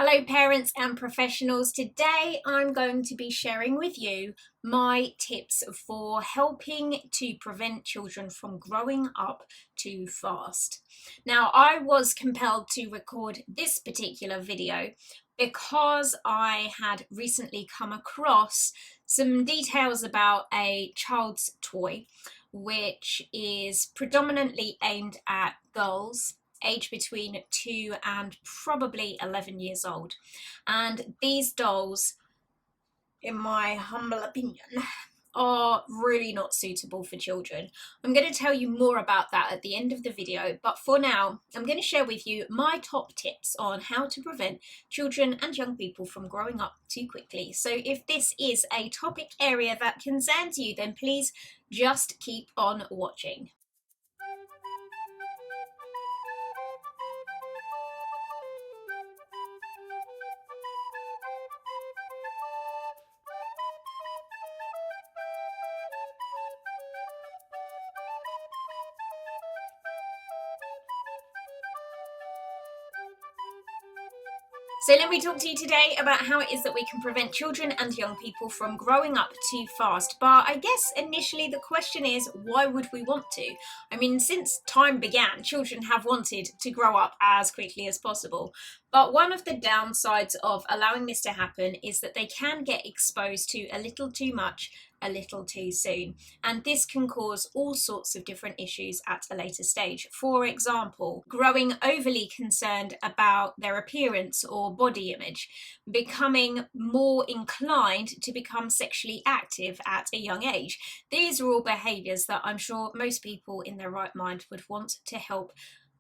Hello parents and professionals. Today I'm going to be sharing with you my tips for helping to prevent children from growing up too fast. Now, I was compelled to record this particular video because I had recently come across some details about a child's toy which is predominantly aimed at girls aged between 2 and probably 11 years old. And these dolls, in my humble opinion, are really not suitable for children. I'm going to tell you more about that at the end of the video, but for now I'm going to share with you my top tips on how to prevent children and young people from growing up too quickly. So if this is a topic area that concerns you, then please just keep on watching. So let me talk to you today about how it is that we can prevent children and young people from growing up too fast. But I guess initially the question is, why would we want to? I mean, since time began, children have wanted to grow up as quickly as possible. But one of the downsides of allowing this to happen is that they can get exposed to a little too much a little too soon, and this can cause all sorts of different issues at a later stage. For example, growing overly concerned about their appearance or body image, becoming more inclined to become sexually active at a young age. These are all behaviours that I'm sure most people in their right mind would want to help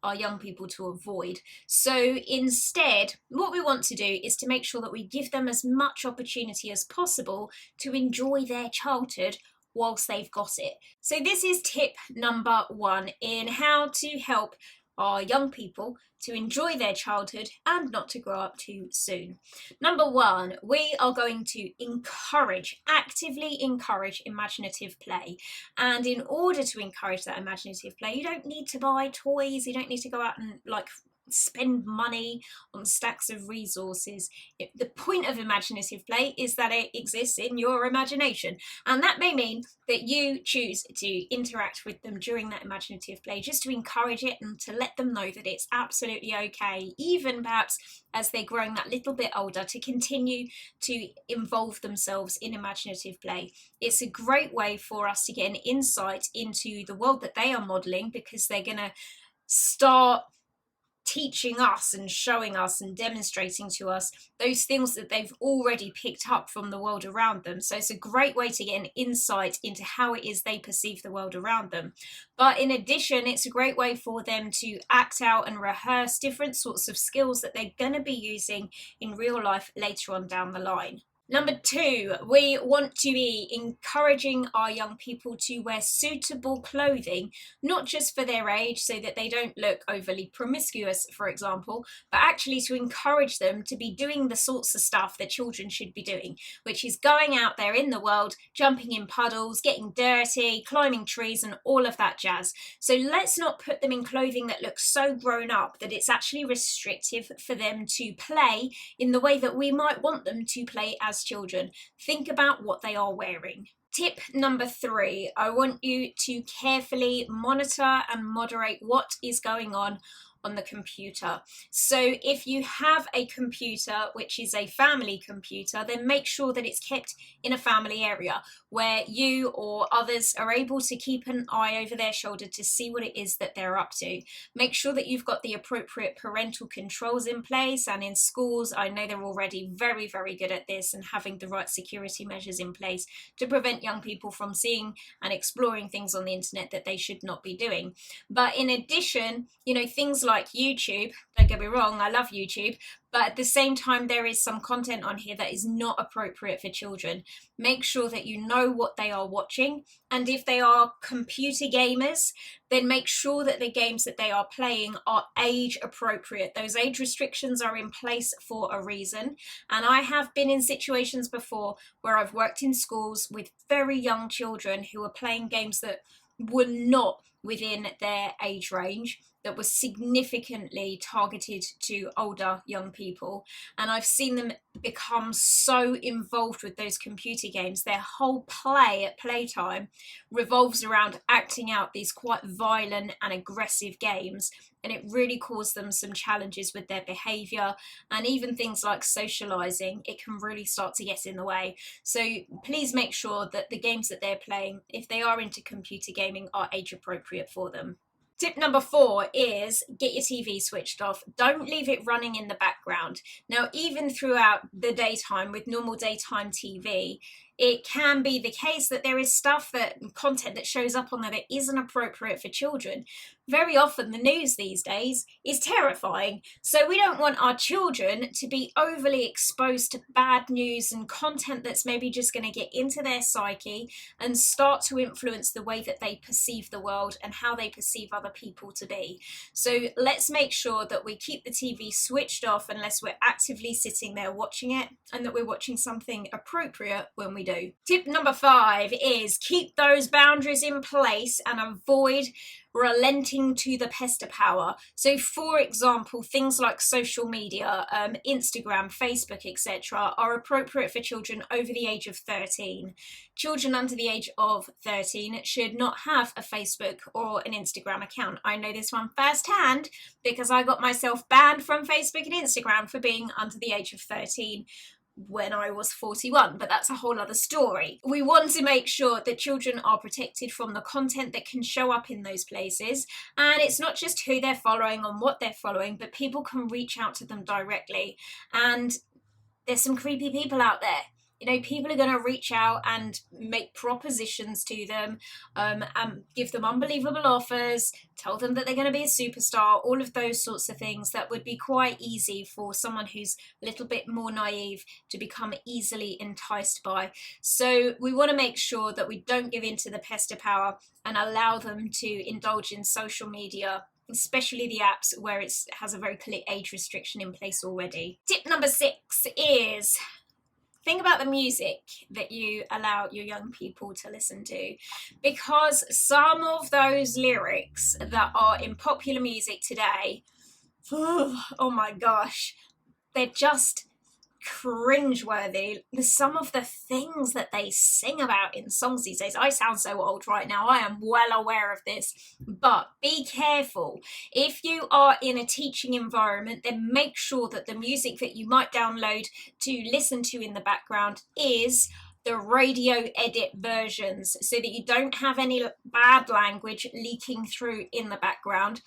our young people to avoid. So instead, what we want to do is to make sure that we give them as much opportunity as possible to enjoy their childhood whilst they've got it. So this is tip number 1 in how to help our young people to enjoy their childhood and not to grow up too soon. Number 1, we are going to actively encourage imaginative play. And in order to encourage that imaginative play, you don't need to buy toys, you don't need to go out and spend money on stacks of resources. The point of imaginative play is that it exists in your imagination, and that may mean that you choose to interact with them during that imaginative play just to encourage it and to let them know that it's absolutely okay, even perhaps as they're growing that little bit older, to continue to involve themselves in imaginative play. It's a great way for us to get an insight into the world that they are modelling, because they're going to start teaching us and showing us and demonstrating to us those things that they've already picked up from the world around them. So it's a great way to get an insight into how it is they perceive the world around them. But in addition, it's a great way for them to act out and rehearse different sorts of skills that they're going to be using in real life later on down the line. Number 2, we want to be encouraging our young people to wear suitable clothing, not just for their age so that they don't look overly promiscuous, for example, but actually to encourage them to be doing the sorts of stuff that children should be doing, which is going out there in the world, jumping in puddles, getting dirty, climbing trees, and all of that jazz. So let's not put them in clothing that looks so grown up that it's actually restrictive for them to play in the way that we might want them to play as children. Think about what they are wearing. Tip number 3, I want you to carefully monitor and moderate what is going on the computer. So if you have a computer which is a family computer, then make sure that it's kept in a family area where you or others are able to keep an eye over their shoulder to see what it is that they're up to. Make sure that you've got the appropriate parental controls in place, and in schools I know they're already very, very good at this and having the right security measures in place to prevent young people from seeing and exploring things on the internet that they should not be doing. But in addition, things like YouTube, don't get me wrong, I love YouTube, but at the same time there is some content on here that is not appropriate for children. Make sure that you know what they are watching, and if they are computer gamers, then make sure that the games that they are playing are age appropriate. Those age restrictions are in place for a reason, and I have been in situations before where I've worked in schools with very young children who are playing games that were not within their age range, that was significantly targeted to older young people, and I've seen them become so involved with those computer games. Their whole play at playtime revolves around acting out these quite violent and aggressive games, and it really caused them some challenges with their behavior, and even things like socializing. It can really start to get in the way. So please make sure that the games that they're playing, if they are into computer gaming, are age appropriate for them. Tip number 4 is get your TV switched off. Don't leave it running in the background. Now, even throughout the daytime with normal daytime TV, it can be the case that there is content that shows up on there that isn't appropriate for children. Very often the news these days is terrifying, so we don't want our children to be overly exposed to bad news and content that's maybe just going to get into their psyche and start to influence the way that they perceive the world and how they perceive other people to be. So let's make sure that we keep the TV switched off unless we're actively sitting there watching it, and that we're watching something appropriate when we do. Tip number 5 is keep those boundaries in place and avoid relenting to the pester power. So for example, things like social media, Instagram, Facebook, etc. are appropriate for children over the age of 13. Children under the age of 13 should not have a Facebook or an Instagram account. I know this one firsthand because I got myself banned from Facebook and Instagram for being under the age of 13 when I was 41, but that's a whole other story. We want to make sure that children are protected from the content that can show up in those places, and it's not just who they're following and what they're following, but people can reach out to them directly, and there's some creepy people out there. You know, people are going to reach out and make propositions to them, and give them unbelievable offers, tell them that they're going to be a superstar, all of those sorts of things that would be quite easy for someone who's a little bit more naive to become easily enticed by. So we want to make sure that we don't give in to the pester power and allow them to indulge in social media, especially the apps where it has a very clear age restriction in place already. Tip number 6 is think about the music that you allow your young people to listen to, because some of those lyrics that are in popular music today, oh my gosh, they're just cringeworthy. Some of the things that they sing about in songs these days, I sound so old right now, I am well aware of this, but be careful. If you are in a teaching environment, then make sure that the music that you might download to listen to in the background is the radio edit versions, so that you don't have any bad language leaking through in the background.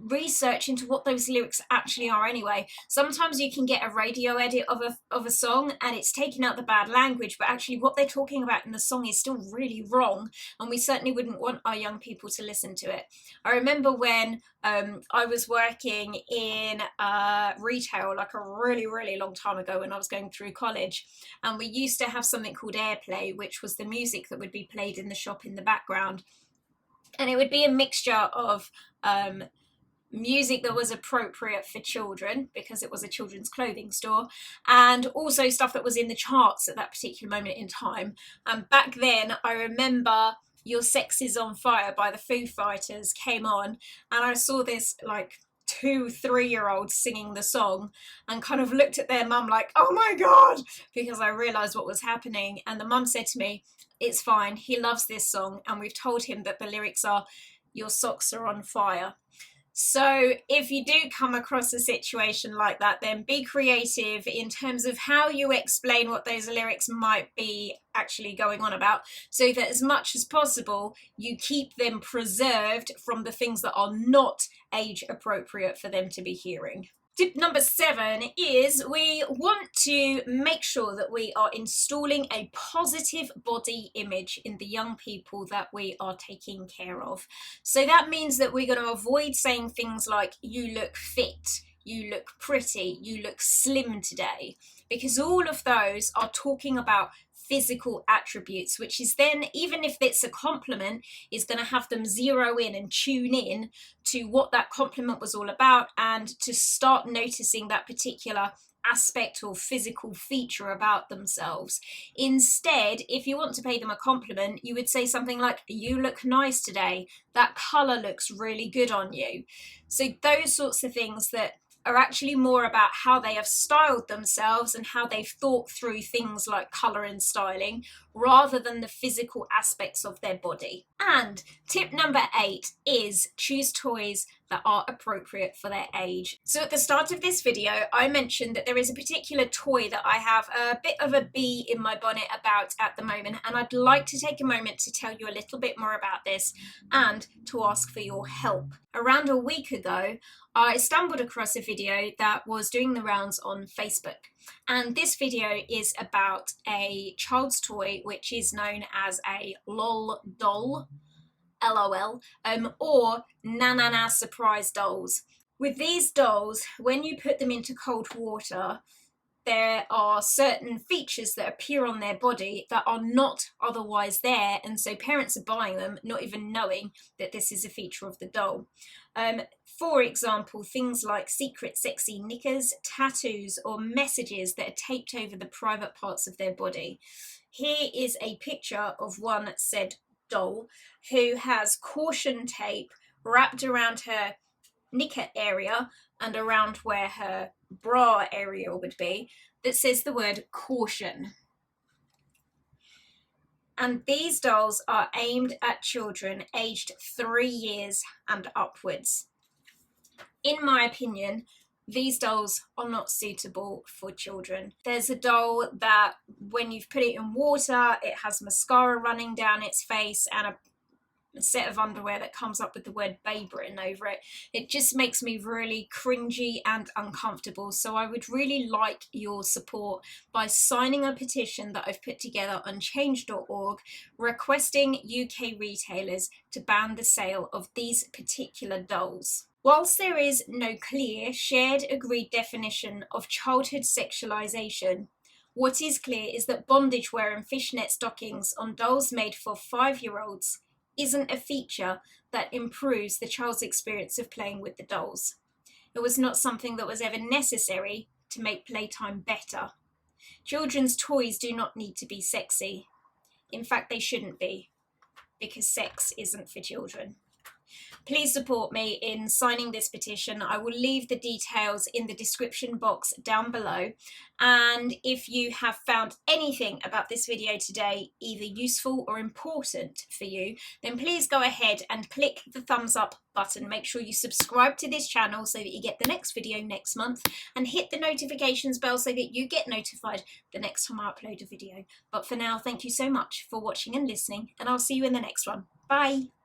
Research into what those lyrics actually are anyway. Sometimes you can get a radio edit of a song and it's taking out the bad language, but actually what they're talking about in the song is still really wrong, and we certainly wouldn't want our young people to listen to it. I remember when I was working in retail, like a really long time ago when I was going through college, and we used to have something called airplay, which was the music that would be played in the shop in the background, and it would be a mixture of music that was appropriate for children because it was a children's clothing store, and also stuff that was in the charts at that particular moment in time. And back then I remember Your Sex Is On Fire by the Foo Fighters came on, and I saw this like 2-3-year-olds singing the song and kind of looked at their mum like, oh my god, because I realized what was happening. And the mum said to me, it's fine, he loves this song, and we've told him that the lyrics are your socks are on fire. So if you do come across a situation like that, then be creative in terms of how you explain what those lyrics might be actually going on about, so that as much as possible you keep them preserved from the things that are not age appropriate for them to be hearing. Tip number 7 is we want to make sure that we are installing a positive body image in the young people that we are taking care of. So that means that we're going to avoid saying things like, you look fit, you look pretty, you look slim today, because all of those are talking about physical attributes, which is then, even if it's a compliment, is going to have them zero in and tune in to what that compliment was all about, and to start noticing that particular aspect or physical feature about themselves. Instead, if you want to pay them a compliment, you would say something like, "You look nice today. That colour looks really good on you." So those sorts of things that are actually more about how they have styled themselves and how they've thought through things like colour and styling, rather than the physical aspects of their body. And tip number 8 is choose toys that are appropriate for their age. So at the start of this video, I mentioned that there is a particular toy that I have a bit of a bee in my bonnet about at the moment, and I'd like to take a moment to tell you a little bit more about this and to ask for your help. Around a week ago, I stumbled across a video that was doing the rounds on Facebook. And this video is about a child's toy which is known as a LOL doll, LOL, or na na na surprise dolls. With these dolls, when you put them into cold water, there are certain features that appear on their body that are not otherwise there, and so parents are buying them not even knowing that this is a feature of the doll. For example, things like secret sexy knickers, tattoos, or messages that are taped over the private parts of their body. Here is a picture of one said doll who has caution tape wrapped around her knicker area and around where her bra area would be, that says the word caution. And these dolls are aimed at children aged 3 years and upwards. In my opinion, these dolls are not suitable for children. There's a doll that when you've put it in water, it has mascara running down its face and a set of underwear that comes up with the word babe written over it. It just makes me really cringy and uncomfortable. So I would really like your support by signing a petition that I've put together on change.org requesting UK retailers to ban the sale of these particular dolls. Whilst there is no clear, shared, agreed definition of childhood sexualization, what is clear is that bondage wear and fishnet stockings on dolls made for 5-year-olds isn't a feature that improves the child's experience of playing with the dolls. It was not something that was ever necessary to make playtime better. Children's toys do not need to be sexy. In fact, they shouldn't be, because sex isn't for children. Please support me in signing this petition. I will leave the details in the description box down below. And if you have found anything about this video today either useful or important for you, then please go ahead and click the thumbs up button. Make sure you subscribe to this channel so that you get the next video next month, and hit the notifications bell so that you get notified the next time I upload a video. But for now, thank you so much for watching and listening, and I'll see you in the next one. Bye!